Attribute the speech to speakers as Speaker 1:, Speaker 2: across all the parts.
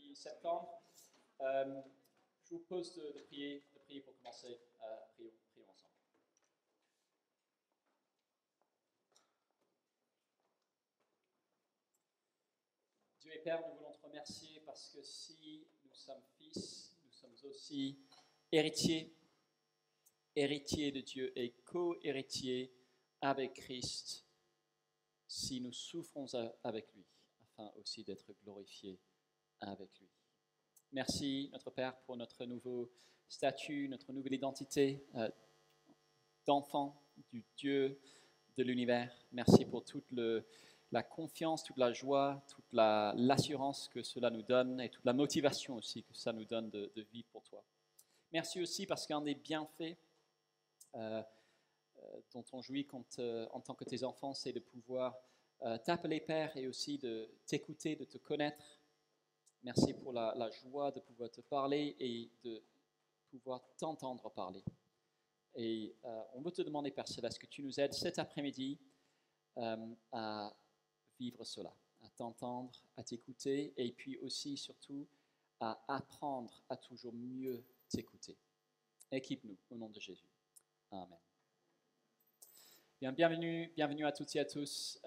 Speaker 1: depuis septembre. Je vous propose de prier pour commencer. Prions ensemble. Dieu et Père, nous voulons te remercier parce que si nous sommes fils, nous sommes aussi héritiers de Dieu et co-héritiers avec Christ, si nous souffrons avec lui, afin aussi d'être glorifiés avec lui. Merci, notre Père, pour notre nouveau statut, notre nouvelle identité d'enfant du Dieu de l'univers. Merci pour toute la confiance, toute la joie, toute l'assurance que cela nous donne et toute la motivation aussi que ça nous donne de vivre pour toi. Merci aussi parce qu'un des bienfaits dont on jouit en tant que tes enfants, c'est de pouvoir t'appeler Père et aussi de t'écouter, de te connaître. Merci pour la joie de pouvoir te parler et de pouvoir t'entendre parler. Et on veut te demander, Père Céleste, que tu nous aides cet après-midi à vivre cela, à t'entendre, à t'écouter et puis aussi, surtout, à apprendre à toujours mieux t'écouter. Équipe-nous au nom de Jésus. Amen. Bien, bienvenue à toutes et à tous.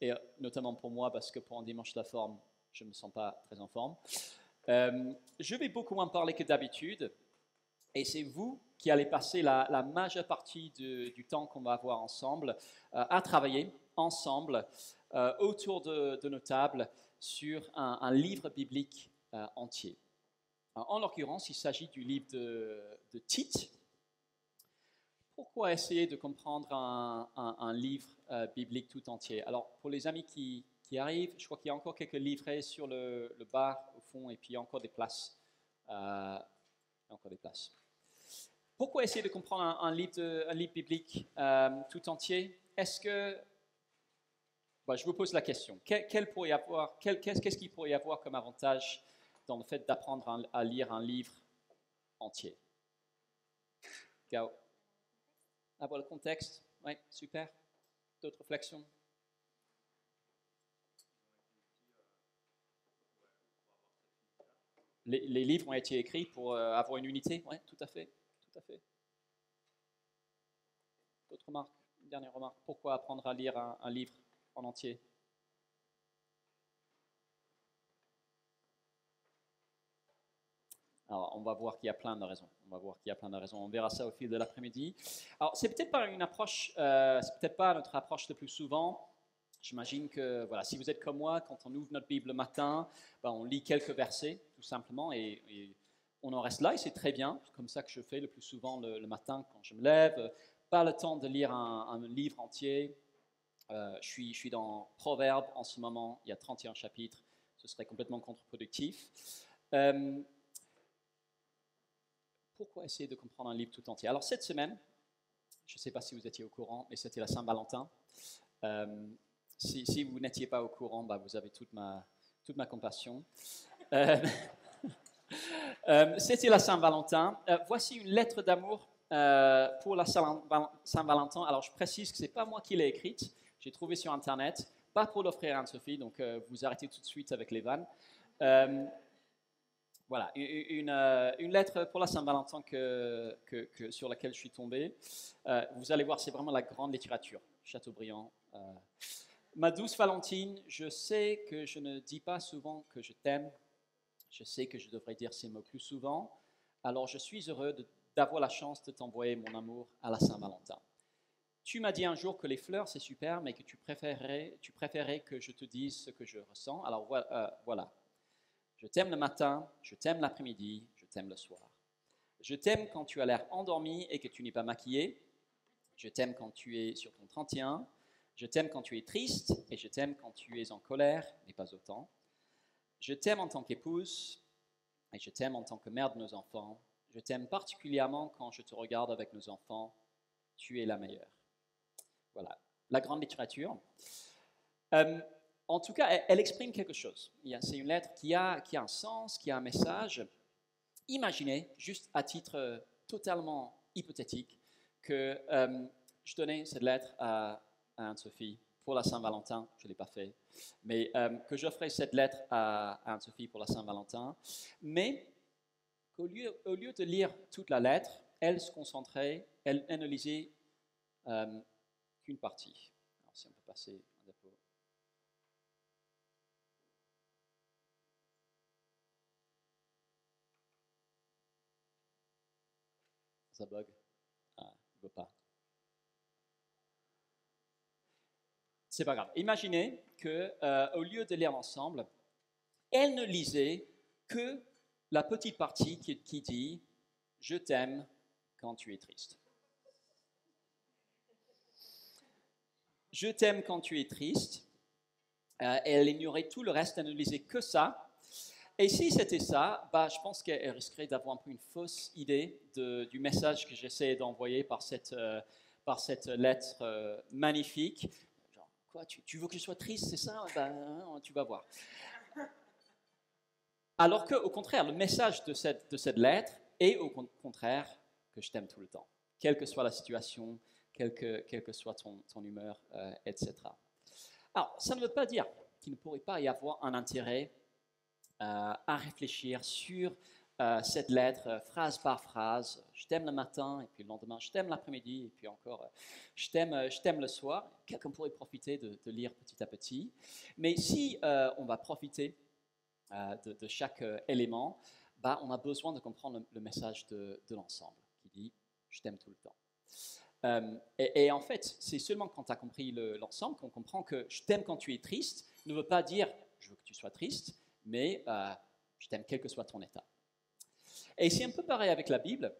Speaker 1: Et notamment pour moi, parce que pour un dimanche de la forme, je ne me sens pas très en forme. Je vais beaucoup moins parler que d'habitude, et c'est vous qui allez passer la majeure partie du temps qu'on va avoir ensemble à travailler ensemble autour de nos tables sur un livre biblique entier. En l'occurrence, il s'agit du livre de Tite. Pourquoi essayer de comprendre un livre biblique tout entier? Alors, pour les amis qui arrivent, je crois qu'il y a encore quelques livrets sur le bar au fond et puis il y a encore des places. Pourquoi essayer de comprendre un livre biblique tout entier? Est-ce que... je vous pose la question. Qu'est-ce qu'il pourrait y avoir comme avantage dans le fait d'apprendre à lire un livre entier? Gao. Avoir le contexte, oui, super. D'autres réflexions? Les livres ont été écrits pour avoir une unité, oui, tout à fait. D'autres remarques? Une dernière remarque. Pourquoi apprendre à lire un livre en entier? Alors, on va voir qu'il y a plein de raisons. On verra ça au fil de l'après-midi. Alors, c'est peut-être pas notre approche le plus souvent. J'imagine que, voilà, si vous êtes comme moi, quand on ouvre notre Bible le matin, on lit quelques versets, tout simplement, et on en reste là, et c'est très bien. C'est comme ça que je fais le plus souvent le matin quand je me lève. Pas le temps de lire un livre entier. Je suis dans Proverbes en ce moment, il y a 31 chapitres. Ce serait complètement contre-productif. Pourquoi essayer de comprendre un livre tout entier? Alors cette semaine, je ne sais pas si vous étiez au courant, mais c'était la Saint-Valentin. Si vous n'étiez pas au courant, vous avez toute ma compassion. C'était la Saint-Valentin. Voici une lettre d'amour pour la Saint-Valentin. Alors je précise que ce n'est pas moi qui l'ai écrite, j'ai trouvé sur Internet, pas pour l'offrir à Anne-Sophie, donc vous arrêtez tout de suite avec les vannes. Voilà, une lettre pour la Saint-Valentin sur laquelle je suis tombé. Vous allez voir, c'est vraiment la grande littérature. Chateaubriand. Ma douce Valentine, je sais que je ne dis pas souvent que je t'aime. Je sais que je devrais dire ces mots plus souvent. Alors je suis heureux d'avoir la chance de t'envoyer mon amour à la Saint-Valentin. Tu m'as dit un jour que les fleurs c'est super, mais que tu préférais que je te dise ce que je ressens. Alors voilà. Je t'aime le matin, je t'aime l'après-midi, je t'aime le soir. Je t'aime quand tu as l'air endormi et que tu n'es pas maquillé. Je t'aime quand tu es sur ton 31. Je t'aime quand tu es triste et je t'aime quand tu es en colère, mais pas autant. Je t'aime en tant qu'épouse et je t'aime en tant que mère de nos enfants. Je t'aime particulièrement quand je te regarde avec nos enfants. Tu es la meilleure. Voilà, la grande littérature. En tout cas, elle exprime quelque chose. C'est une lettre qui a un sens, qui a un message. Imaginez, juste à titre totalement hypothétique, que je donnais cette lettre à Anne-Sophie pour la Saint-Valentin, je ne l'ai pas fait, mais que j'offrais cette lettre à Anne-Sophie pour la Saint-Valentin, mais qu'au lieu de lire toute la lettre, elle se concentrait, elle ne lisait qu'une partie. Alors si on peut passer un dépôt. Ça bug. Ah, il ne veut pas. C'est pas grave. Imaginez que, au lieu de lire l'ensemble, elle ne lisait que la petite partie qui dit « Je t'aime quand tu es triste ». Je t'aime quand tu es triste. Elle ignorait tout le reste, elle ne lisait que ça. Et si c'était ça, je pense qu'elle risquerait d'avoir un peu une fausse idée du message que j'essaie d'envoyer par cette lettre magnifique. Genre, quoi, tu veux que je sois triste, c'est ça? Tu vas voir. Alors qu'au contraire, le message de cette lettre est au contraire que je t'aime tout le temps, quelle que soit la situation, quelle que soit ton humeur, etc. Alors, ça ne veut pas dire qu'il ne pourrait pas y avoir un intérêt à réfléchir sur cette lettre, phrase par phrase. Je t'aime le matin, et puis le lendemain, je t'aime l'après-midi, et puis encore, je t'aime le soir. Quelqu'un pourrait profiter de lire petit à petit. Mais si on va profiter de chaque élément, on a besoin de comprendre le message de l'ensemble, qui dit « je t'aime tout le temps ». Et en fait, c'est seulement quand tu as compris l'ensemble qu'on comprend que je t'aime quand tu es triste ne veut pas dire je veux que tu sois triste, mais je t'aime quel que soit ton état. Et c'est un peu pareil avec la Bible,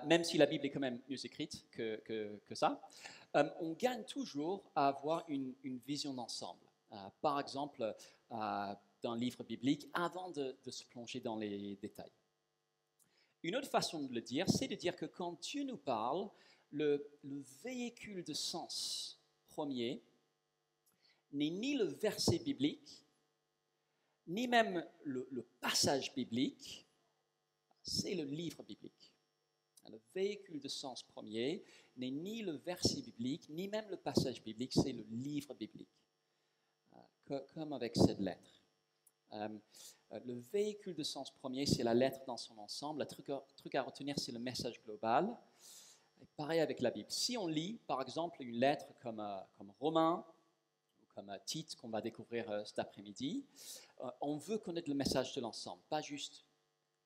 Speaker 1: même si la Bible est quand même mieux écrite que ça, on gagne toujours à avoir une vision d'ensemble. Par exemple, d'un livre biblique avant de se plonger dans les détails. Une autre façon de le dire, c'est de dire que quand Dieu nous parle, le véhicule de sens premier n'est ni le verset biblique, ni même le passage biblique, c'est le livre biblique. Le véhicule de sens premier n'est ni le verset biblique, ni même le passage biblique, c'est le livre biblique, comme avec cette lettre. Le véhicule de sens premier, c'est la lettre dans son ensemble. Le truc à retenir, c'est le message global. Et pareil avec la Bible. Si on lit, par exemple, une lettre comme Romains ou comme Tite, qu'on va découvrir cet après-midi, on veut connaître le message de l'ensemble, pas juste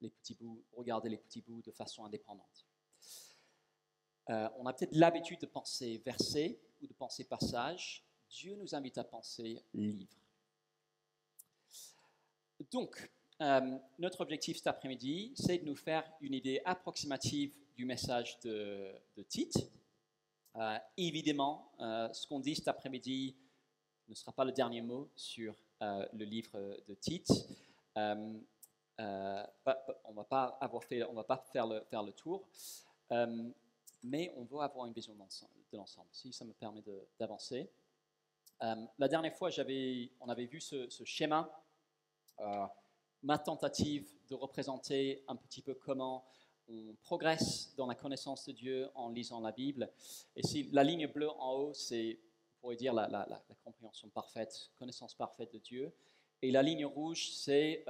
Speaker 1: les petits bouts, regarder les petits bouts de façon indépendante. On a peut-être l'habitude de penser verset ou de penser passage. Dieu nous invite à penser livre. Donc, notre objectif cet après-midi, c'est de nous faire une idée approximative du message de Tite. Évidemment, ce qu'on dit cet après-midi ne sera pas le dernier mot sur le livre de Tite. On va pas faire le tour, mais on va avoir une vision de l'ensemble, si ça me permet d'avancer. La dernière fois, on avait vu ce schéma. Ma tentative de représenter un petit peu comment on progresse dans la connaissance de Dieu en lisant la Bible. Et si la ligne bleue en haut, c'est, on pourrait dire, la compréhension parfaite, connaissance parfaite de Dieu. Et la ligne rouge, c'est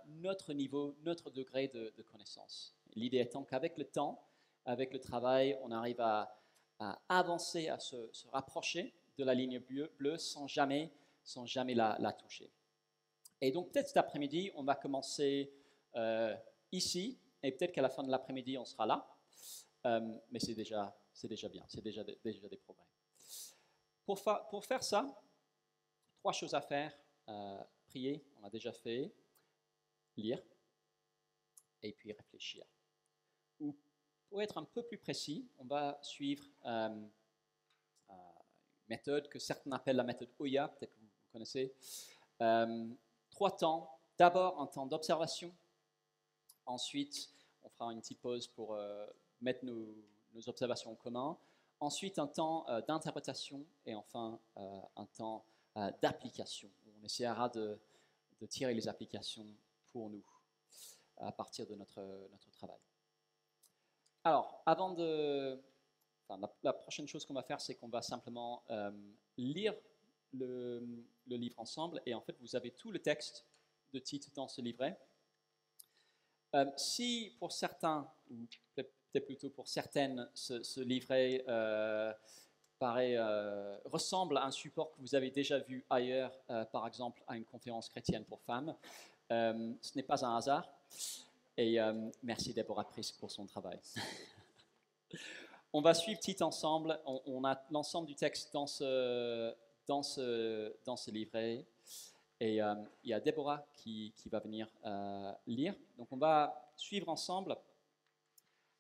Speaker 1: notre niveau, notre degré de connaissance. L'idée étant qu'avec le temps, avec le travail, on arrive à avancer, à se rapprocher de la ligne bleue sans jamais la toucher. Et donc peut-être cet après-midi, on va commencer ici, et peut-être qu'à la fin de l'après-midi, on sera là. Mais c'est déjà bien, c'est déjà des progrès. Pour faire ça, 3 choses à faire. Prier, on a déjà fait. Lire, et puis réfléchir. Ou pour être un peu plus précis, on va suivre une méthode que certains appellent la méthode Oya, peut-être que vous connaissez. 3 temps. D'abord, un temps d'observation. Ensuite, on fera une petite pause pour mettre nos observations en commun. Ensuite, un temps d'interprétation. Et enfin, un temps d'application. On essaiera de tirer les applications pour nous à partir de notre travail. Alors, la prochaine chose qu'on va faire, c'est qu'on va simplement lire le livre ensemble. Et en fait, vous avez tout le texte de Tite dans ce livret. Si pour certains, ou peut-être plutôt pour certaines, ce livret ressemble à un support que vous avez déjà vu ailleurs, par exemple à une conférence chrétienne pour femmes, ce n'est pas un hasard. Et merci Deborah Prisk pour son travail. On va suivre Tite ensemble. On a l'ensemble du texte dans ce livret. Et il y a Deborah qui va venir lire. Donc on va suivre ensemble.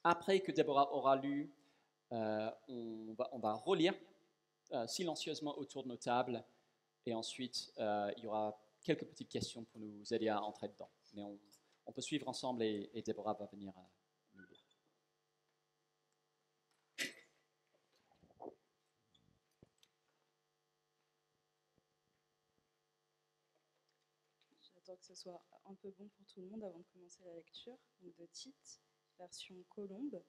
Speaker 1: Après que Deborah aura lu, on va relire silencieusement autour de nos tables. Et ensuite, il y aura quelques petites questions pour nous aider à entrer dedans. Mais on peut suivre ensemble et Deborah va venir nous lire.
Speaker 2: J'attends que ce soit un peu bon pour tout le monde avant de commencer la lecture. Donc de Tite, version Colombe. Alors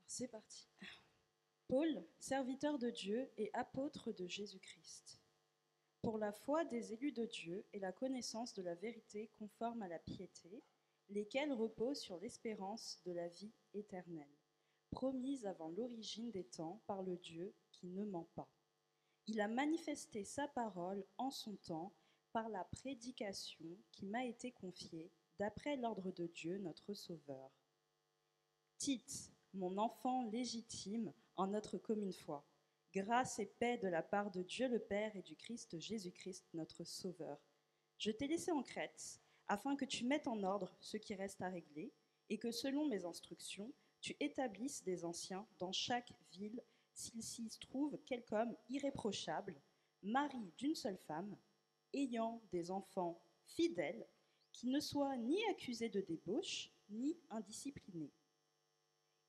Speaker 2: c'est parti. Paul, serviteur de Dieu et apôtre de Jésus-Christ, pour la foi des élus de Dieu et la connaissance de la vérité conforme à la piété, lesquels reposent sur l'espérance de la vie éternelle, promise avant l'origine des temps par le Dieu qui ne ment pas. Il a manifesté sa parole en son temps par la prédication qui m'a été confiée d'après l'ordre de Dieu notre Sauveur. Tite, mon enfant légitime en notre commune foi, grâce et paix de la part de Dieu le Père et du Christ Jésus-Christ notre Sauveur. Je t'ai laissé en Crète, afin que tu mettes en ordre ce qui reste à régler, et que selon mes instructions, tu établisses des anciens dans chaque ville, s'il s'y trouve quelque homme irréprochable, mari d'une seule femme, ayant des enfants fidèles, qui ne soient ni accusés de débauche, ni indisciplinés.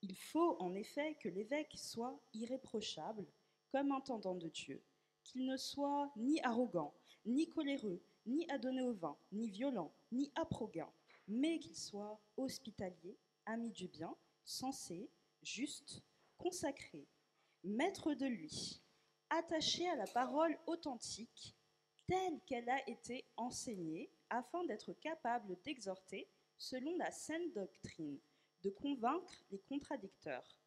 Speaker 2: Il faut en effet que l'évêque soit irréprochable, comme intendant de Dieu, qu'il ne soit ni arrogant, ni coléreux, ni adonné au vin, ni violent, ni aproguin, mais qu'il soit hospitalier, ami du bien, sensé, juste, consacré, maître de lui, attaché à la parole authentique, telle qu'elle a été enseignée, afin d'être capable d'exhorter selon la saine doctrine, de convaincre les contradicteurs.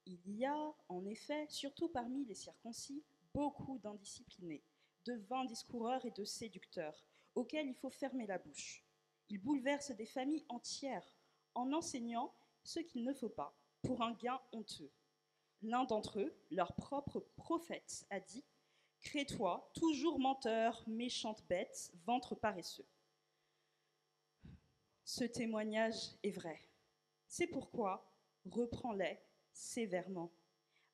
Speaker 2: Il y a, en effet, surtout parmi les circoncis, beaucoup d'indisciplinés, de vains discoureurs et de séducteurs, auxquels il faut fermer la bouche. Ils bouleversent des familles entières en enseignant ce qu'il ne faut pas, pour un gain honteux. L'un d'entre eux, leur propre prophète, a dit « Crée-toi, toujours menteur, méchante bête, ventre paresseux ». Ce témoignage est vrai. C'est pourquoi reprends-les sévèrement,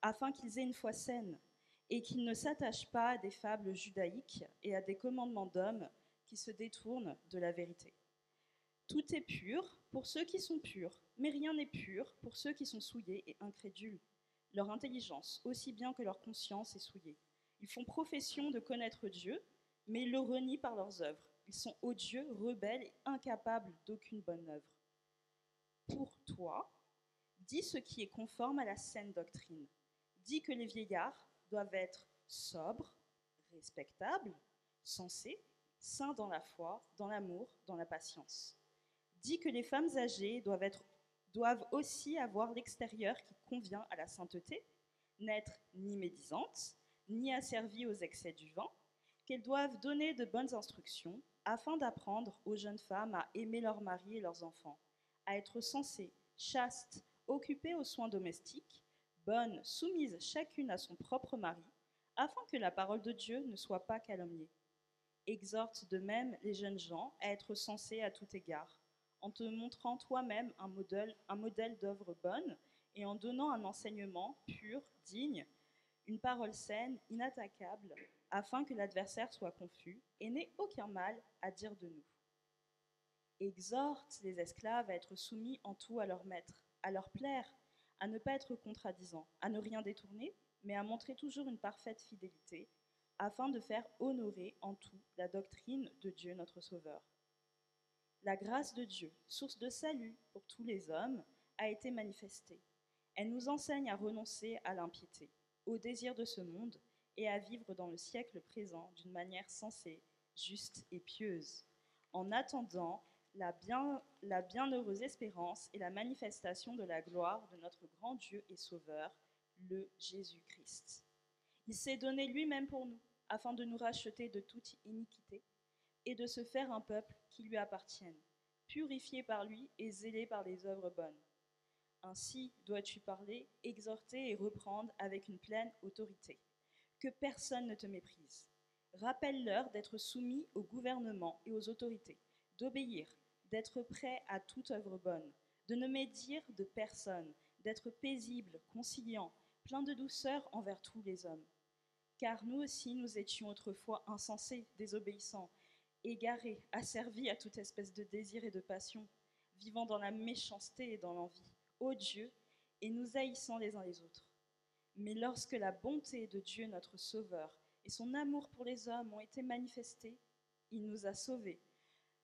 Speaker 2: afin qu'ils aient une foi saine et qu'ils ne s'attachent pas à des fables judaïques et à des commandements d'hommes qui se détournent de la vérité. Tout est pur pour ceux qui sont purs, mais rien n'est pur pour ceux qui sont souillés et incrédules. Leur intelligence, aussi bien que leur conscience, est souillée. Ils font profession de connaître Dieu, mais ils le renient par leurs œuvres. Ils sont odieux, rebelles et incapables d'aucune bonne œuvre. Pour toi, dis ce qui est conforme à la saine doctrine. Dis que les vieillards doivent être sobres, respectables, sensés, saints dans la foi, dans l'amour, dans la patience. Dis que les femmes âgées doivent aussi avoir l'extérieur qui convient à la sainteté, n'être ni médisantes, ni asservies aux excès du vin, qu'elles doivent donner de bonnes instructions afin d'apprendre aux jeunes femmes à aimer leurs maris et leurs enfants, à être sensées, chastes, occupées aux soins domestiques, bonnes, soumises chacune à son propre mari, afin que la parole de Dieu ne soit pas calomniée. Exhorte de même les jeunes gens à être sensés à tout égard, en te montrant toi-même un modèle d'œuvre bonne et en donnant un enseignement pur, digne, une parole saine, inattaquable, afin que l'adversaire soit confus et n'ait aucun mal à dire de nous. Exhorte les esclaves à être soumis en tout à leur maître, à leur plaire, à ne pas être contradisants, à ne rien détourner, mais à montrer toujours une parfaite fidélité, afin de faire honorer en tout la doctrine de Dieu notre Sauveur. La grâce de Dieu, source de salut pour tous les hommes, a été manifestée. Elle nous enseigne à renoncer à l'impiété, au désir de ce monde et à vivre dans le siècle présent d'une manière sensée, juste et pieuse, en attendant la bienheureuse espérance et la manifestation de la gloire de notre grand Dieu et Sauveur, le Jésus-Christ. Il s'est donné lui-même pour nous, afin de nous racheter de toute iniquité et de se faire un peuple qui lui appartienne, purifié par lui et zélé par les œuvres bonnes. Ainsi dois-tu parler, exhorter et reprendre avec une pleine autorité. Que personne ne te méprise. Rappelle-leur d'être soumis au gouvernement et aux autorités, d'obéir, d'être prêt à toute œuvre bonne, de ne médire de personne, d'être paisible, conciliant, plein de douceur envers tous les hommes. Car nous aussi, nous étions autrefois insensés, désobéissants, égarés, asservis à toute espèce de désir et de passion, vivant dans la méchanceté et dans l'envie, odieux, et nous haïssant les uns les autres. Mais lorsque la bonté de Dieu notre Sauveur et son amour pour les hommes ont été manifestés, il nous a sauvés,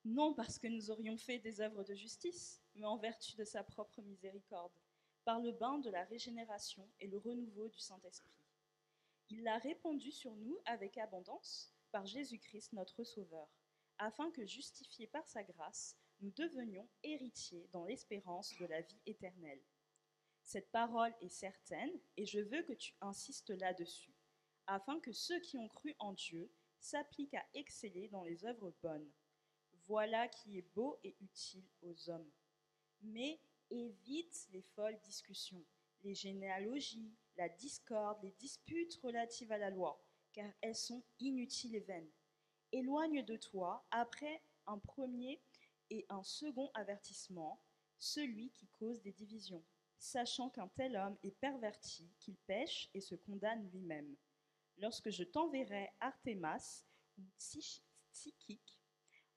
Speaker 2: non parce que nous aurions fait des œuvres de justice, mais en vertu de sa propre miséricorde, par le bain de la régénération et le renouveau du Saint-Esprit. Il l'a répandu sur nous avec abondance par Jésus-Christ notre Sauveur, afin que, justifiés par sa grâce, nous devenions héritiers dans l'espérance de la vie éternelle. Cette parole est certaine et je veux que tu insistes là-dessus, afin que ceux qui ont cru en Dieu s'appliquent à exceller dans les œuvres bonnes. Voilà qui est beau et utile aux hommes. Mais évite les folles discussions, les généalogies, la discorde, les disputes relatives à la loi, car elles sont inutiles et vaines. Éloigne de toi, après un premier et un second avertissement, celui qui cause des divisions, sachant qu'un tel homme est perverti, qu'il pêche et se condamne lui-même. Lorsque je t'enverrai Artémas ou Tychik,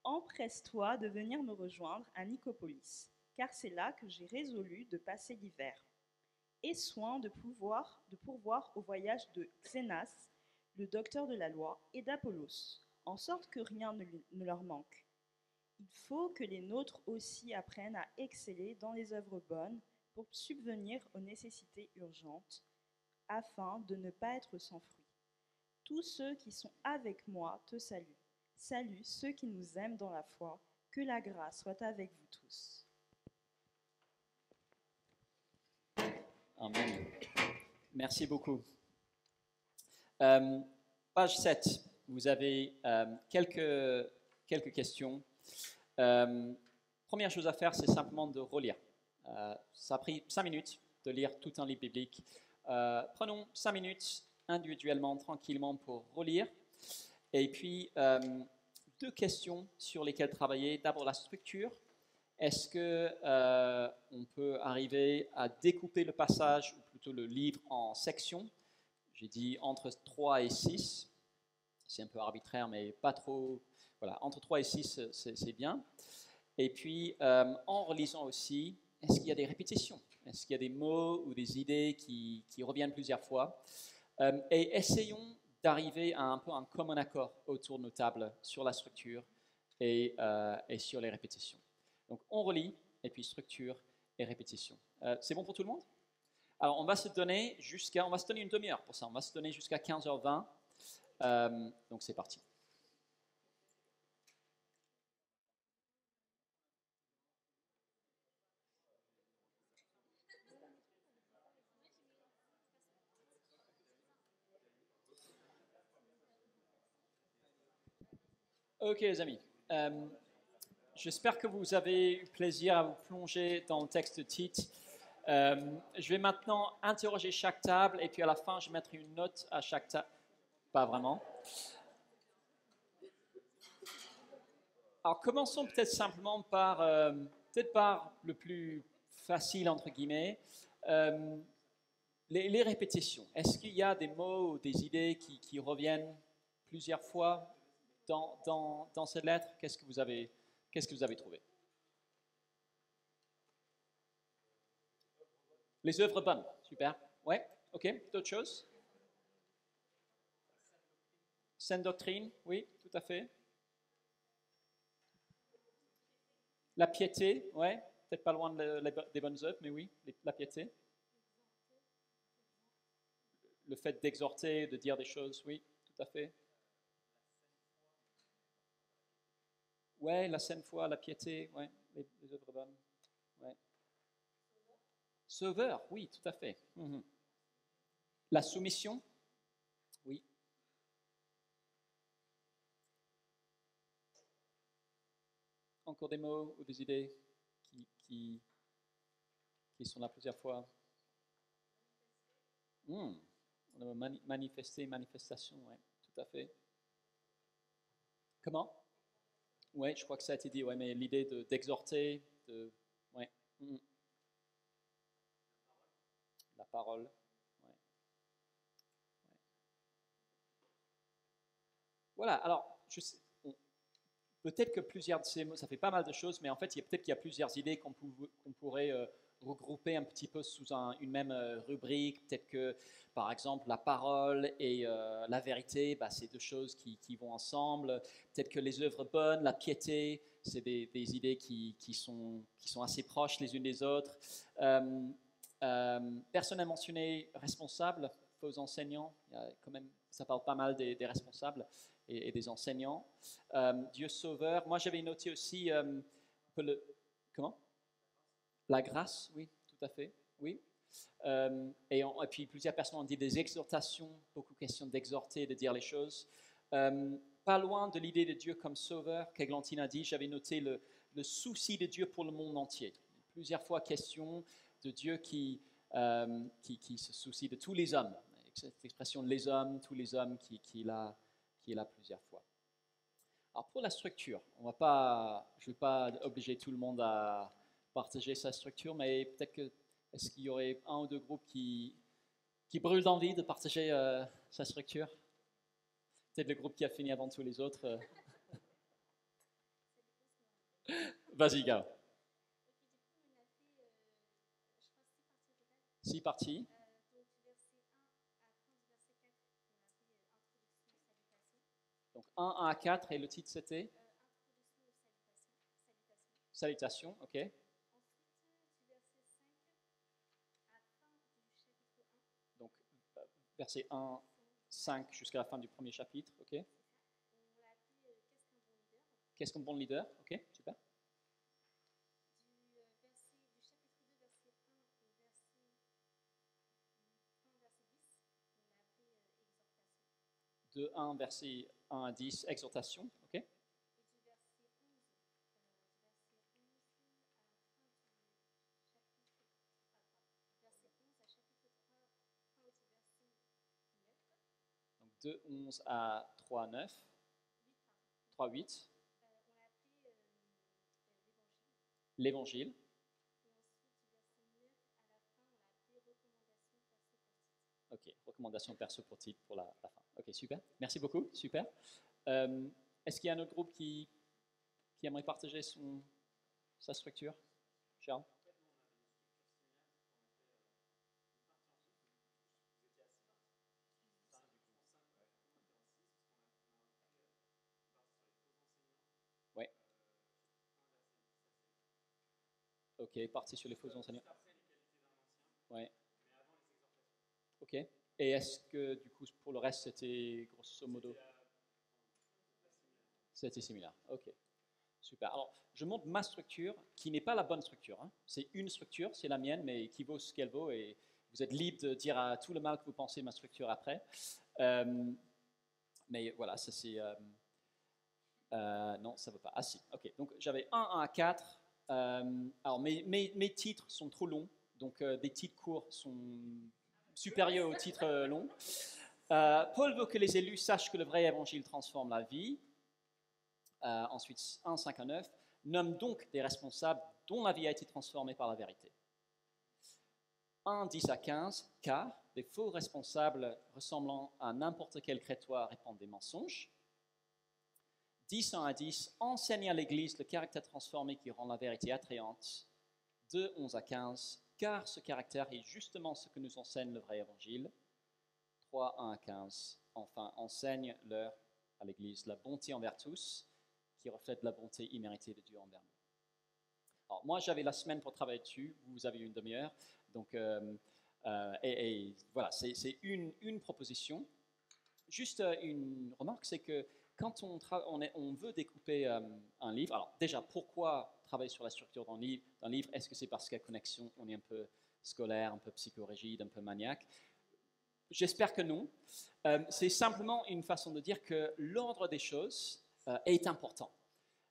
Speaker 2: empresse-toi de venir me rejoindre à Nicopolis, car c'est là que j'ai résolu de passer l'hiver. Aie soin de pourvoir au voyage de Xénas, le docteur de la loi, et d'Apollos, en sorte que rien ne leur manque. Il faut que les nôtres aussi apprennent à exceller dans les œuvres bonnes pour subvenir aux nécessités urgentes, afin de ne pas être sans fruit. Tous ceux qui sont avec moi te saluent. Salue ceux qui nous aiment dans la foi. Que la grâce soit avec vous tous.
Speaker 1: Amen. Merci beaucoup. Page 7, vous avez quelques questions. Première chose à faire, c'est simplement de relire. Ça a pris 5 minutes de lire tout un livre biblique. Prenons 5 minutes individuellement, tranquillement pour relire. Et puis, 2 questions sur lesquelles travailler. D'abord, la structure. Est-ce qu'on peut arriver à découper le passage, ou plutôt le livre, en sections? J'ai dit entre 3 et 6. C'est un peu arbitraire, mais pas trop. Voilà, entre 3 et 6, c'est bien. Et puis, en relisant aussi, est-ce qu'il y a des répétitions? Est-ce qu'il y a des mots ou des idées qui reviennent plusieurs fois? Et essayons d'arriver à un peu un commun accord autour de nos tables sur la structure et sur les répétitions. Donc, on relit, et puis structure et répétition. C'est bon pour tout le monde? Alors, on va se donner une demi-heure pour ça. On va se donner jusqu'à 15h20. Donc, c'est parti. Ok, les amis. J'espère que vous avez eu plaisir à vous plonger dans le texte de Tite. Je vais maintenant interroger chaque table et puis à la fin, je mettrai une note à chaque table. Pas vraiment. Alors, commençons peut-être simplement par le plus facile, entre guillemets. Les répétitions. Est-ce qu'il y a des mots ou des idées qui reviennent plusieurs fois dans cette lettre? Qu'est-ce que vous avez trouvé? Les œuvres bonnes, super. Ouais, ok. D'autres choses? Saine doctrine, oui, tout à fait. La piété, ouais, peut-être pas loin des bonnes œuvres, mais oui, la piété. Le fait d'exhorter, de dire des choses, oui, tout à fait. Ouais, la saine foi, la piété, ouais, les œuvres bonnes. Ouais. Sauveur, oui, tout à fait. Mhm. La soumission, oui. Encore des mots ou des idées qui sont là plusieurs fois. Manifester, manifestation, oui, tout à fait. Comment? Oui, je crois que ça a été dit, ouais, mais l'idée d'exhorter, ouais. La parole, ouais. Voilà, alors, peut-être que plusieurs de ces mots, ça fait pas mal de choses, mais en fait, peut-être qu'il y a plusieurs idées qu'on pourrait regrouper un petit peu sous une même rubrique. Peut-être que, par exemple, la parole et la vérité, bah, c'est deux choses qui vont ensemble. Peut-être que les œuvres bonnes, la piété, c'est des idées qui sont assez proches les unes des autres. Personne n'a mentionné responsable, faux enseignants. Il y a quand même, ça parle pas mal des responsables et des enseignants. Dieu sauveur. Moi, j'avais noté aussi comment? La grâce, oui, tout à fait, oui. Et puis plusieurs personnes ont dit des exhortations, beaucoup de questions d'exhorter, de dire les choses. Pas loin de l'idée de Dieu comme sauveur, qu'Églantine a dit, j'avais noté le souci de Dieu pour le monde entier. Plusieurs fois question de Dieu qui se soucie de tous les hommes. Cette expression les hommes, tous les hommes qui est là plusieurs fois. Alors pour la structure, je ne vais pas obliger tout le monde à partager sa structure, mais peut-être est-ce qu'il y aurait un ou deux groupes qui brûlent d'envie de partager sa structure? Peut-être le groupe qui a fini avant tous les autres. Vas-y, gars. 6 parties. Donc 1 à 4 et le titre c'était Salutations, ok. Donc verset 1, 5 jusqu'à la fin du premier chapitre, ok. Qu'est-ce qu'un bon leader? Ok, super. De 1, verset 1 à 10, exhortation, ok. Donc de 11 à 3, 9. 3, 8. L'évangile. Ok, recommandation perso pour titre pour la fin. Ok, super. Merci beaucoup, super. Est-ce qu'il y a un autre groupe qui aimerait partager sa structure? Charles? Ouais. Ok, parti sur les faux enseignants. Ouais. Ok. Et est-ce que du coup pour le reste c'était grosso modo? C'était similaire. Ok. Super. Alors, je montre ma structure, qui n'est pas la bonne structure. Hein. C'est une structure, c'est la mienne, mais qui vaut ce qu'elle vaut. Et vous êtes libre de dire à tout le mal que vous pensez ma structure après. Mais voilà, ça c'est... non, ça ne veut pas. Ah si, ok. Donc j'avais 1 à 4. Alors mes titres sont trop longs. Donc des titres courts sont supérieurs aux titres longs. Paul veut que les élus sachent que le vrai évangile transforme la vie. Ensuite, 1, 5 à 9, nomme donc des responsables dont la vie a été transformée par la vérité. 1, 10 à 15, car des faux responsables ressemblant à n'importe quel crétois répandent des mensonges. 10, 1 à 10, enseigne à l'Église le caractère transformé qui rend la vérité attrayante. 2, 11 à 15, car ce caractère est justement ce que nous enseigne le vrai évangile. 3, 1 à 15, enfin, enseigne-leur à l'Église la bonté envers tous, qui reflète la bonté imméritée de Dieu envers nous. Alors, moi, j'avais la semaine pour travailler dessus, vous avez une demi-heure, donc, et voilà, c'est une proposition. Juste une remarque, c'est que quand on veut découper un livre, alors déjà, pourquoi travailler sur la structure d'un livre? Est-ce que c'est parce qu'à Connexion, on est un peu scolaire, un peu psychorigide, un peu maniaque? J'espère que non. C'est simplement une façon de dire que l'ordre des choses est important.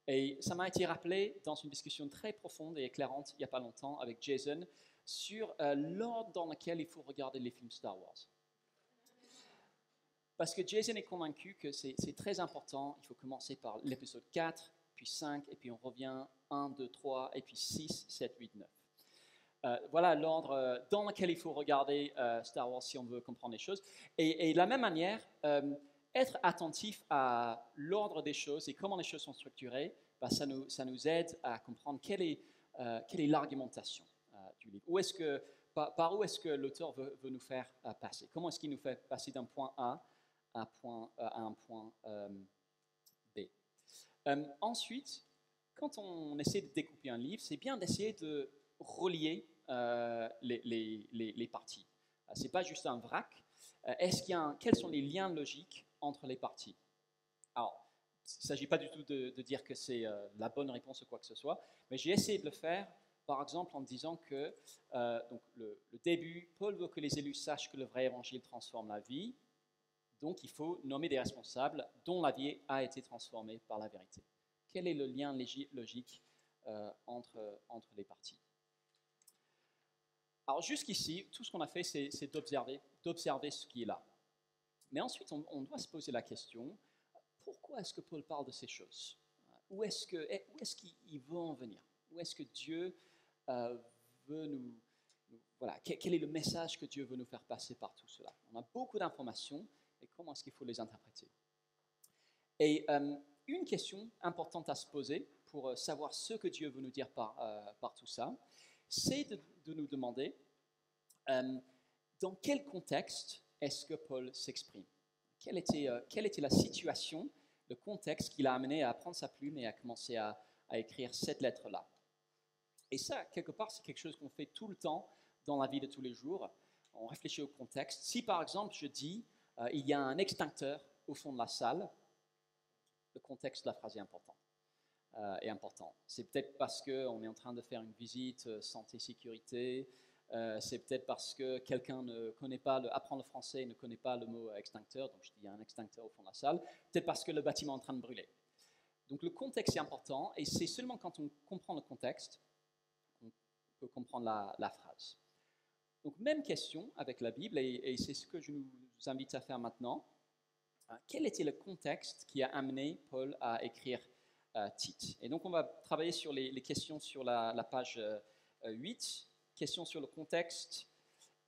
Speaker 1: Et ça m'a été rappelé dans une discussion très profonde et éclairante il n'y a pas longtemps avec Jason sur l'ordre dans lequel il faut regarder les films Star Wars. Parce que Jason est convaincu que c'est très important. Il faut commencer par l'épisode 4, puis 5, et puis on revient 1, 2, 3, et puis 6, 7, 8, 9. Voilà l'ordre dans lequel il faut regarder Star Wars si on veut comprendre les choses. Et de la même manière, être attentif à l'ordre des choses et comment les choses sont structurées, bah, ça nous aide à comprendre quelle est l'argumentation du livre. Par où est-ce que l'auteur veut nous faire passer? Comment est-ce qu'il nous fait passer d'un point A à un point B? Ensuite, quand on essaie de découper un livre, c'est bien d'essayer de relier les parties. Ce n'est pas juste un vrac. Quels sont les liens logiques entre les parties? Alors, il ne s'agit pas du tout de dire que c'est la bonne réponse ou quoi que ce soit, mais j'ai essayé de le faire, par exemple, en disant que donc le début, Paul veut que les élus sachent que le vrai évangile transforme la vie, donc il faut nommer des responsables dont la vie a été transformée par la vérité. Quel est le lien logique entre les parties? Alors jusqu'ici, tout ce qu'on a fait, c'est d'observer ce qui est là. Mais ensuite, on doit se poser la question, pourquoi est-ce que Paul parle de ces choses? Où est-ce qu'il veut en venir? Où est-ce que Dieu veut voilà, quel est le message que Dieu veut nous faire passer par tout cela? On a beaucoup d'informations, et comment est-ce qu'il faut les interpréter? Et une question importante à se poser pour savoir ce que Dieu veut nous dire par tout ça, c'est de nous demander dans quel contexte est-ce que Paul s'exprime? Quelle était la situation, le contexte qui l'a amené à prendre sa plume et à commencer à écrire cette lettre-là? Et ça, quelque part, c'est quelque chose qu'on fait tout le temps dans la vie de tous les jours. On réfléchit au contexte. Si par exemple je dis il y a un extincteur au fond de la salle, le contexte de la phrase est important. C'est peut-être parce qu'on est en train de faire une visite santé-sécurité, c'est peut-être parce que quelqu'un ne connaît pas, apprend le français et ne connaît pas le mot extincteur, donc je dis il y a un extincteur au fond de la salle, peut-être parce que le bâtiment est en train de brûler. Donc le contexte est important, et c'est seulement quand on comprend le contexte qu'on peut comprendre la phrase. Donc même question avec la Bible, et c'est ce que je nous invite à faire maintenant. Quel était le contexte qui a amené Paul à écrire Tite? Et donc on va travailler sur les questions sur la page 8, questions sur le contexte,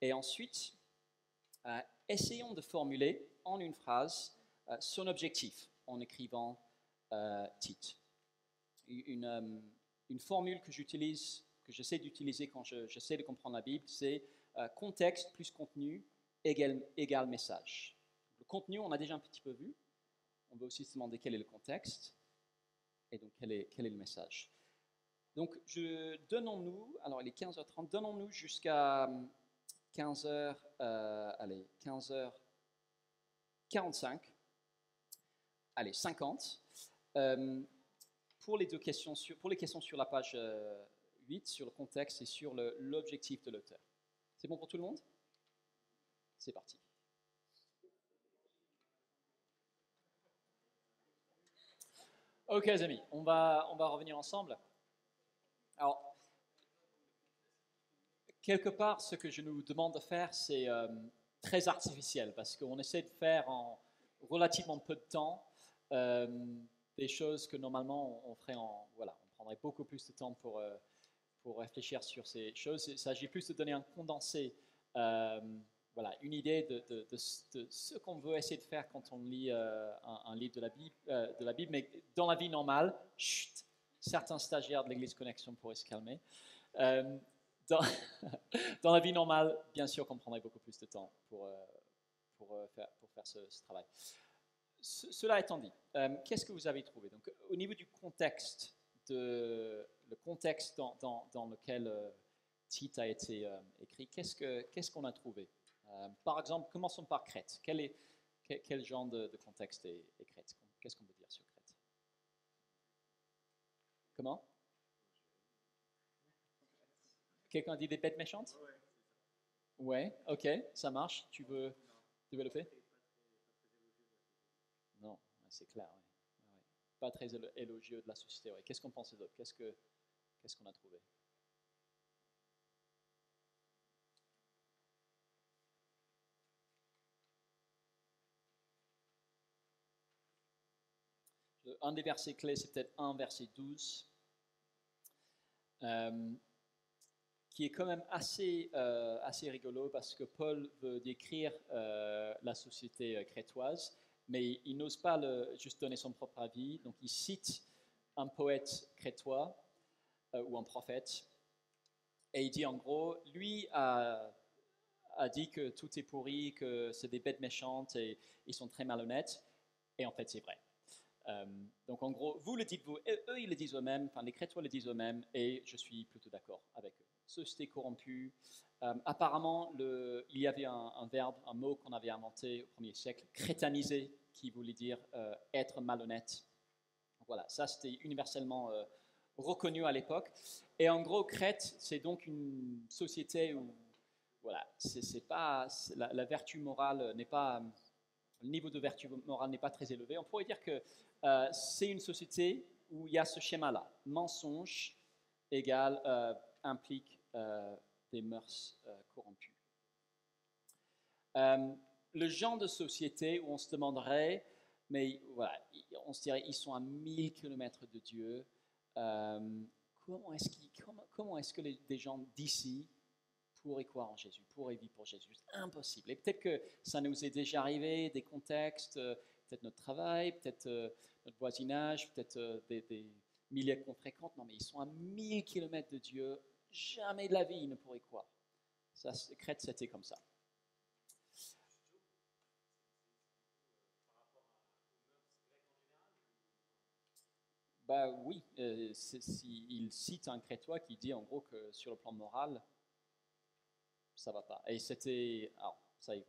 Speaker 1: et ensuite essayons de formuler en une phrase son objectif en écrivant Tite. Une formule que j'essaie d'utiliser quand j'essaie de comprendre la Bible, c'est contexte plus contenu égale message. Le contenu, on a déjà un petit peu vu. On veut aussi se demander quel est le contexte et donc quel est le message. Donc, donnons-nous, alors il est 15h30, donnons-nous jusqu'à 15h45, allez, 50, pour les questions sur la page 8, sur le contexte et sur l'objectif de l'auteur. C'est bon pour tout le monde? C'est parti. Ok les amis, on va revenir ensemble. Alors, quelque part, ce que je nous demande de faire, c'est très artificiel, parce qu'on essaie de faire en relativement peu de temps des choses que normalement on ferait on prendrait beaucoup plus de temps pour pour réfléchir sur ces choses. Il s'agit plus de donner un condensé, voilà, une idée de ce qu'on veut essayer de faire quand on lit un livre de la Bible, mais dans la vie normale, chut, certains stagiaires de l'Église Connexion pourraient se calmer. Dans, dans la vie normale, bien sûr qu'on prendrait beaucoup plus de temps pour faire ce travail. Cela étant dit, qu'est-ce que vous avez trouvé? Donc, au niveau du contexte, le contexte dans lequel Tite a été écrit, qu'est-ce qu'on a trouvé? Par exemple, commençons par Crète. Quel genre de contexte est Crète? Qu'est-ce qu'on peut dire sur Crète? Comment? Quelqu'un dit des bêtes méchantes? Ouais, ok, ça marche. Tu veux développer? Non, c'est clair. Ouais. Ouais. Pas très élogieux de la société. Ouais. Qu'est-ce qu'on pense des autres? Qu'est-ce qu'on a trouvé? Un des versets clés, c'est peut-être 1 verset 12, qui est quand même assez rigolo parce que Paul veut décrire la société crétoise, mais il n'ose pas juste donner son propre avis. Donc il cite un poète crétois ou un prophète, et il dit en gros, lui a dit que tout est pourri, que c'est des bêtes méchantes et ils sont très malhonnêtes, et en fait c'est vrai. Donc en gros, vous le dites vous, et eux ils le disent eux-mêmes, enfin les Crétois le disent eux-mêmes, et je suis plutôt d'accord avec eux. Société corrompue. Apparemment, il y avait un verbe, un mot qu'on avait inventé au 1er siècle, crétaniser, qui voulait dire être malhonnête. Donc voilà, ça c'était universellement reconnu à l'époque. Et en gros, Crète, c'est donc une société où voilà, la vertu morale n'est pas, le niveau de vertu morale n'est pas très élevé. On pourrait dire que c'est une société où il y a ce schéma-là. Mensonge égale implique des mœurs corrompues. Le genre de société où on se demanderait, mais voilà, on se dirait, ils sont à 1000 km de Dieu. Comment est-ce que des gens d'ici pourraient croire en Jésus, pourraient vivre pour Jésus? C'est impossible. Et peut-être que ça nous est déjà arrivé, des contextes, peut-être notre travail, peut-être notre voisinage, peut-être des milliers qu'on fréquente. Non, mais ils sont à 1000 km de Dieu. Jamais de la vie, ils ne pourraient croire. Ça, Crète, c'était comme ça. Bah oui, il cite un Crétois qui dit en gros que sur le plan moral, ça va pas. Et c'était, alors, ça, je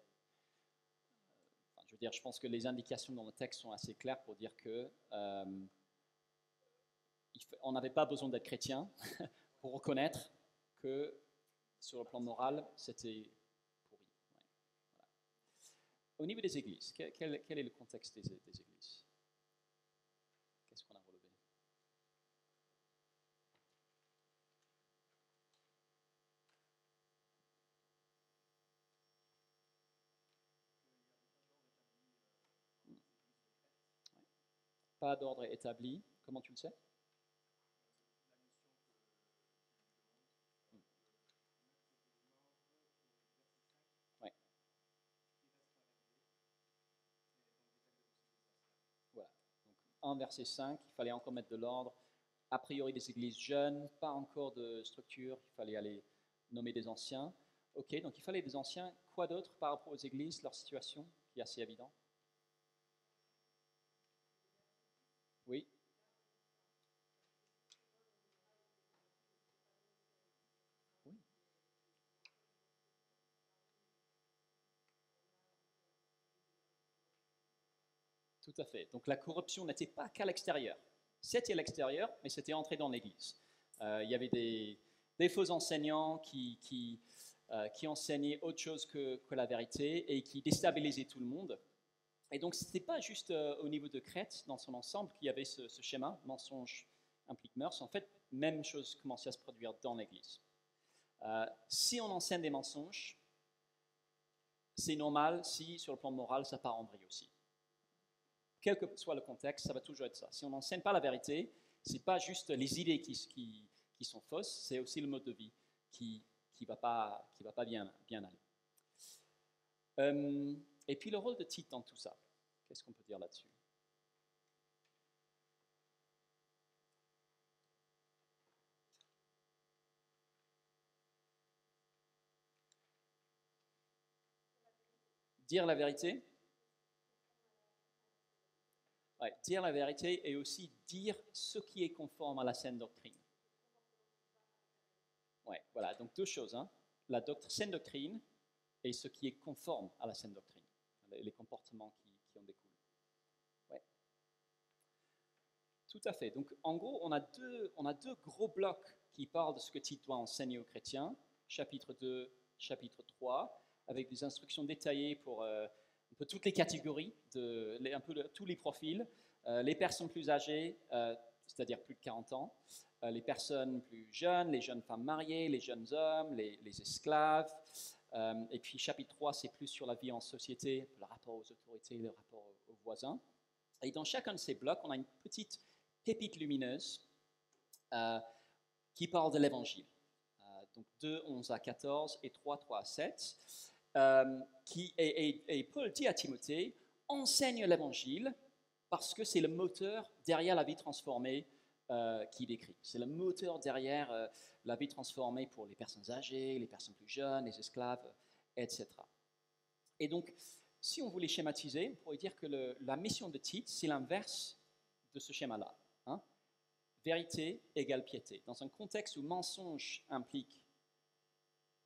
Speaker 1: veux dire, je pense que les indications dans le texte sont assez claires pour dire que on n'avait pas besoin d'être chrétien pour reconnaître que sur le plan moral, c'était pourri. Ouais. Voilà. Au niveau des églises, quel est le contexte des églises? Qu'est-ce qu'on a relevé? Pas d'ordre établi. Comment tu le sais? Ouais. Voilà. Donc, 1 verset 5, il fallait encore mettre de l'ordre. A priori des églises jeunes, pas encore de structure, il fallait aller nommer des anciens. Ok, donc il fallait des anciens. Quoi d'autre par rapport aux églises, leur situation, qui est assez évident? Oui. Oui. Tout à fait. Donc la corruption n'était pas qu'à l'extérieur. C'était à l'extérieur, mais c'était entré dans l'Église. Il y avait des faux enseignants qui enseignaient autre chose que la vérité et qui déstabilisaient tout le monde. Et donc ce n'était pas juste au niveau de Crète, dans son ensemble, qu'il y avait ce schéma, mensonge implique mœurs. En fait, même chose commençait à se produire dans l'Église. Si on enseigne des mensonges, c'est normal si, sur le plan moral, ça part en vrille aussi. Quel que soit le contexte, ça va toujours être ça. Si on n'enseigne pas la vérité, ce n'est pas juste les idées qui qui sont fausses, c'est aussi le mode de vie qui va pas bien aller. Et puis le rôle de Tite dans tout ça, qu'est-ce qu'on peut dire là-dessus? Dire la vérité. Ouais, dire la vérité et aussi dire ce qui est conforme à la saine doctrine. Ouais, voilà, donc deux choses, hein. La saine doctrine et ce qui est conforme à la saine doctrine, les comportements qui en découlent. Ouais. Tout à fait. Donc en gros, on a deux gros blocs qui parlent de ce que Tite doit enseigner aux chrétiens, chapitre 2, chapitre 3, avec des instructions détaillées pour un peu toutes les catégories, un peu tous les profils, les personnes plus âgées, c'est-à-dire plus de 40 ans, les personnes plus jeunes, les jeunes femmes mariées, les jeunes hommes, les esclaves. Et puis chapitre 3, c'est plus sur la vie en société, le rapport aux autorités, le rapport aux voisins. Et dans chacun de ces blocs, on a une petite pépite lumineuse qui parle de l'évangile. Donc 2, 11 à 14 et 3, 3 à 7. Et Paul dit à Timothée, enseigne l'évangile parce que c'est le moteur derrière la vie transformée qu'il décrit. C'est le moteur derrière la vie transformée pour les personnes âgées, les personnes plus jeunes, les esclaves, etc. Et donc, si on voulait schématiser, on pourrait dire que la mission de Tite, c'est l'inverse de ce schéma-là. Hein? Vérité égale piété. Dans un contexte où mensonge implique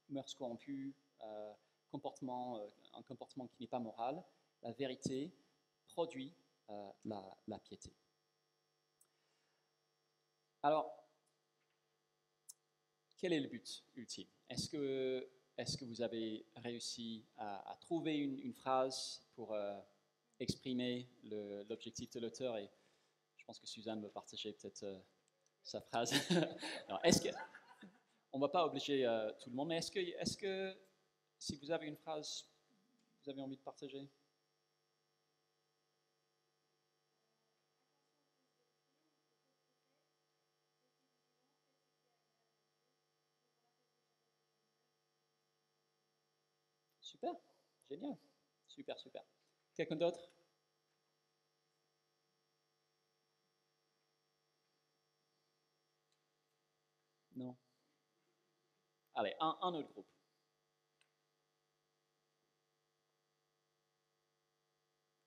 Speaker 1: mœurs corrompues, un comportement qui n'est pas moral, la vérité produit la piété. Alors, quel est le but ultime? Est-ce que vous avez réussi à trouver une phrase pour exprimer l'objectif de l'auteur? Et je pense que Suzanne veut partager peut-être sa phrase. Alors, on ne va pas obliger tout le monde, mais est-ce que si vous avez une phrase, vous avez envie de partager? Super, génial, super. Quelqu'un d'autre? Non. Allez, un autre groupe.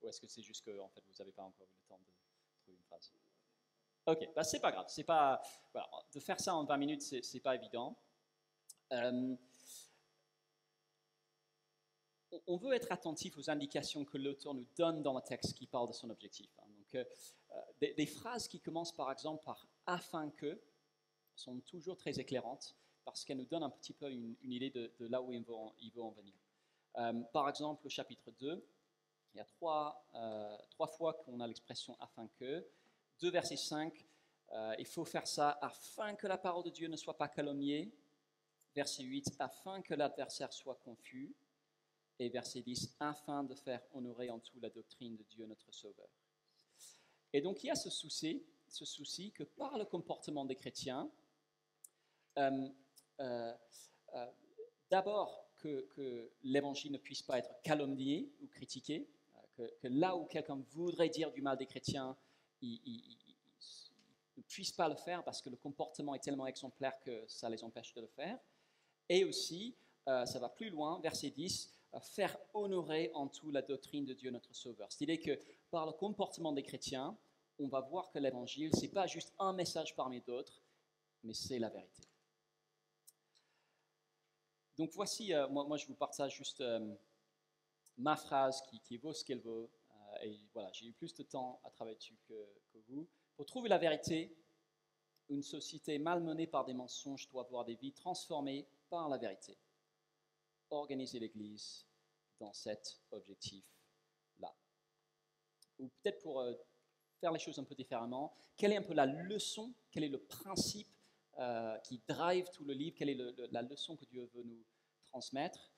Speaker 1: Ou est-ce que c'est juste que en fait, vous n'avez pas encore eu le temps de trouver une phrase? Ok, bah, c'est pas grave. Voilà, de faire ça en 20 minutes, c'est pas évident. On veut être attentif aux indications que l'auteur nous donne dans le texte qui parle de son objectif. Hein. Donc, des phrases qui commencent par exemple par « afin que » sont toujours très éclairantes parce qu'elles nous donnent un petit peu une idée de là où il veut en venir. Par exemple, au chapitre 2, il y a trois fois qu'on a l'expression « afin que ». 2 verset 5, il faut faire ça afin que la parole de Dieu ne soit pas calomniée. Verset 8, afin que l'adversaire soit confus. Et verset 10, afin de faire honorer en tout la doctrine de Dieu notre Sauveur. Et donc il y a ce souci que par le comportement des chrétiens, d'abord que l'évangile ne puisse pas être calomnié ou critiqué, que là où quelqu'un voudrait dire du mal des chrétiens, il ne puisse pas le faire parce que le comportement est tellement exemplaire que ça les empêche de le faire. Et aussi, ça va plus loin, verset 10, faire honorer en tout la doctrine de Dieu notre Sauveur. C'est-à-dire que par le comportement des chrétiens, on va voir que l'évangile, ce n'est pas juste un message parmi d'autres, mais c'est la vérité. Donc voici, moi je vous partage juste ma phrase qui vaut ce qu'elle vaut. Et voilà, j'ai eu plus de temps à travailler dessus que vous. Pour trouver la vérité, une société malmenée par des mensonges doit avoir des vies transformées par la vérité. Organiser l'Église dans cet objectif-là. Ou peut-être pour faire les choses un peu différemment, quelle est un peu la leçon, quel est le principe qui drive tout le livre, quelle est la leçon que Dieu veut nous transmettre?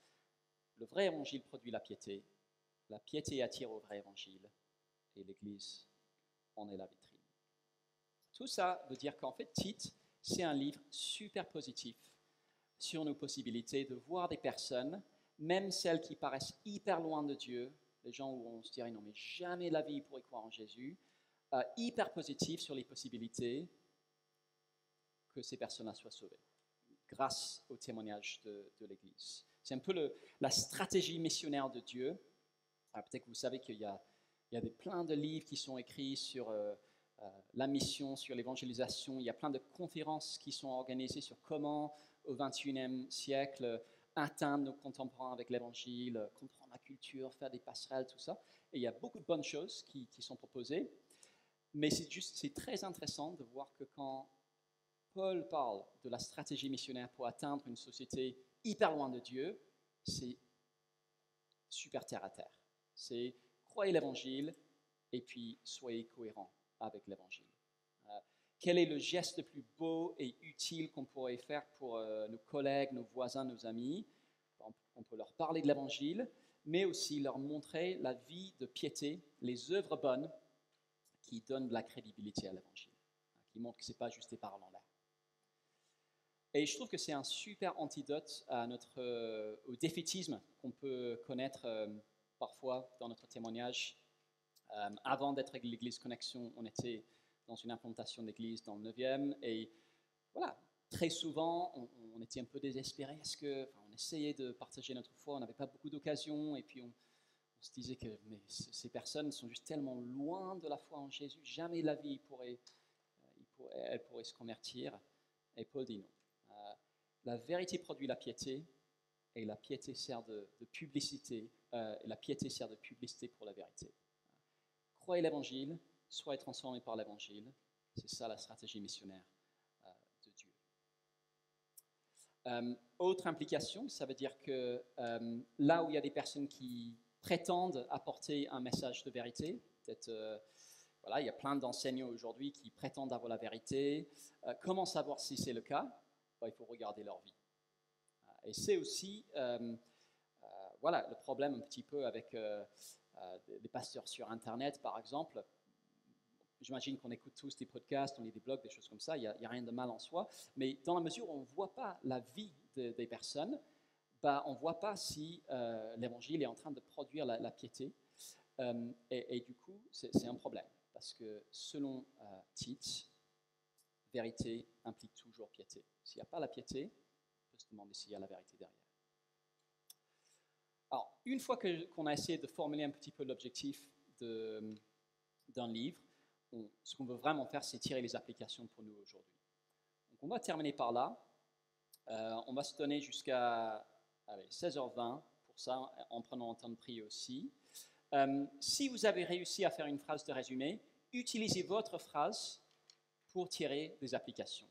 Speaker 1: Le vrai évangile produit la piété attire au vrai évangile, et l'Église en est la vitrine. Tout ça veut dire qu'en fait, Tite c'est un livre super positif sur nos possibilités de voir des personnes, même celles qui paraissent hyper loin de Dieu, les gens où on se dirait non mais jamais la vie ils pourraient croire en Jésus, hyper positif sur les possibilités que ces personnes-là soient sauvées, grâce au témoignage de l'Église. C'est un peu la stratégie missionnaire de Dieu. Peut-être que vous savez qu'il y a plein de livres qui sont écrits sur la mission, sur l'évangélisation. Il y a plein de conférences qui sont organisées sur comment, au XXIe siècle, atteindre nos contemporains avec l'Évangile, comprendre la culture, faire des passerelles, tout ça. Et il y a beaucoup de bonnes choses qui sont proposées. Mais c'est très intéressant de voir que quand Paul parle de la stratégie missionnaire pour atteindre une société hyper loin de Dieu, c'est super terre à terre. C'est croyez l'Évangile et puis soyez cohérents avec l'Évangile. Quel est le geste le plus beau et utile qu'on pourrait faire pour nos collègues, nos voisins, nos amis? On peut leur parler de l'Évangile, mais aussi leur montrer la vie de piété, les œuvres bonnes qui donnent de la crédibilité à l'Évangile, qui montrent que ce n'est pas juste des paroles en l'air. Et je trouve que c'est un super antidote au défaitisme qu'on peut connaître parfois dans notre témoignage. Avant d'être avec l'Église Connexion, on était dans une implantation d'église dans le 9e, et voilà, très souvent, on était un peu désespéré, on essayait de partager notre foi, on n'avait pas beaucoup d'occasions, et puis on se disait que mais ces personnes sont juste tellement loin de la foi en Jésus, jamais la vie elles pourraient se convertir. Et Paul dit non. La vérité produit la piété, et la piété sert de publicité, et la piété sert de publicité pour la vérité. Croyez l'Évangile, soyez transformés par l'Évangile, c'est ça la stratégie missionnaire de Dieu. Autre implication, ça veut dire que là où il y a des personnes qui prétendent apporter un message de vérité, peut-être il y a plein d'enseignants aujourd'hui qui prétendent avoir la vérité. Comment savoir si c'est le cas? Il faut regarder leur vie. Et c'est aussi le problème un petit peu avec des pasteurs sur Internet, par exemple. J'imagine qu'on écoute tous des podcasts, on lit des blogs, des choses comme ça, il n'y a rien de mal en soi, mais dans la mesure où on ne voit pas la vie des personnes, on ne voit pas si l'Évangile est en train de produire la piété, et du coup, c'est un problème, parce que selon Tite, vérité implique toujours piété. S'il n'y a pas la piété, on peut se demander s'il y a la vérité derrière. Alors, une fois qu'on a essayé de formuler un petit peu l'objectif d'un livre, ce qu'on veut vraiment faire, c'est tirer les applications pour nous aujourd'hui. Donc, on va terminer par là. On va se donner jusqu'à 16h20 pour ça, en prenant un temps de prière aussi. Si vous avez réussi à faire une phrase de résumé, utilisez votre phrase pour tirer des applications.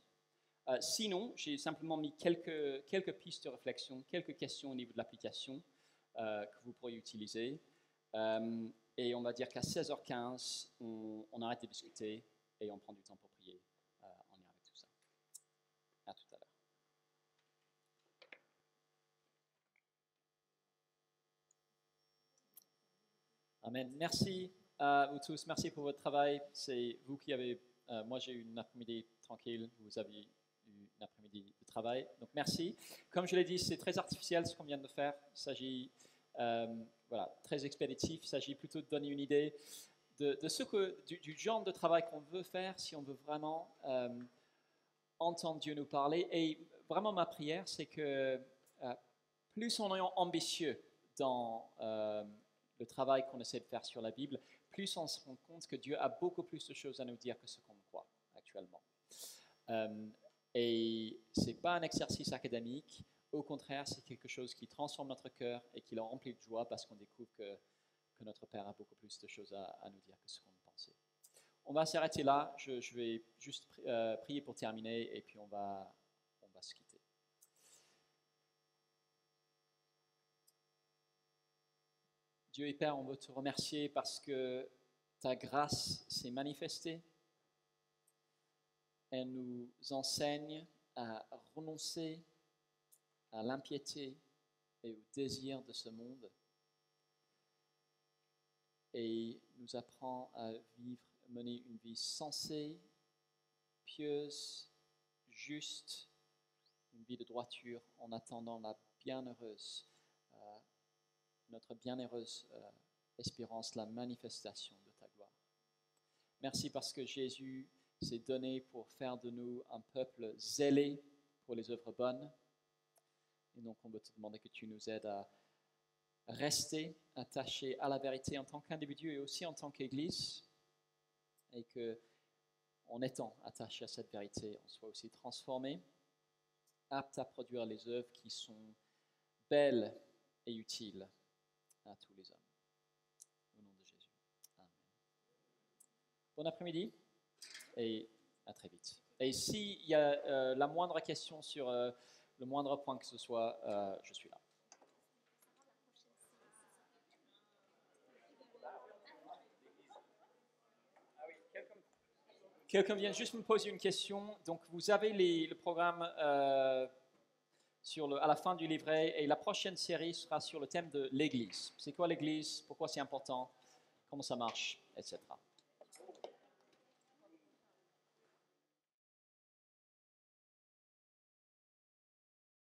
Speaker 1: Sinon, j'ai simplement mis quelques pistes de réflexion, quelques questions au niveau de l'application que vous pourriez utiliser. Et on va dire qu'à 16h15, on arrête de discuter et on prend du temps pour prier en lien avec tout ça. À tout à l'heure. Amen. Merci à vous tous. Merci pour votre travail. C'est vous qui avez... moi, j'ai eu une après-midi tranquille. Vous avez eu une après-midi de travail. Donc, merci. Comme je l'ai dit, c'est très artificiel ce qu'on vient de faire. Il s'agit... très expéditif. Il s'agit plutôt de donner une idée du genre de travail qu'on veut faire si on veut vraiment entendre Dieu nous parler. Et vraiment, ma prière, c'est que plus on est ambitieux dans le travail qu'on essaie de faire sur la Bible, plus on se rend compte que Dieu a beaucoup plus de choses à nous dire que ce qu'on croit actuellement. Et ce n'est pas un exercice académique. Au contraire, c'est quelque chose qui transforme notre cœur et qui le remplit de joie parce qu'on découvre que notre Père a beaucoup plus de choses à nous dire que ce qu'on pensait. On va s'arrêter là. Je vais juste prier pour terminer et puis on va se quitter. Dieu et Père, on veut te remercier parce que ta grâce s'est manifestée. Elle nous enseigne à renoncer à l'impiété et au désir de ce monde, et nous apprend à mener une vie sensée, pieuse, juste, une vie de droiture en attendant la bienheureuse, notre bienheureuse espérance, la manifestation de ta gloire. Merci parce que Jésus s'est donné pour faire de nous un peuple zélé pour les œuvres bonnes. Et donc on veut te demander que tu nous aides à rester attachés à la vérité en tant qu'individu et aussi en tant qu'Église, et que, en étant attachés à cette vérité, on soit aussi transformés, aptes à produire les œuvres qui sont belles et utiles à tous les hommes. Au nom de Jésus. Amen. Bon après-midi et à très vite. Et s'il y a la moindre question sur le moindre point que ce soit, je suis là. Quelqu'un vient juste me poser une question. Donc, vous avez le programme à la fin du livret, et la prochaine série sera sur le thème de l'Église. C'est quoi l'Église? Pourquoi c'est important? Comment ça marche? Etc.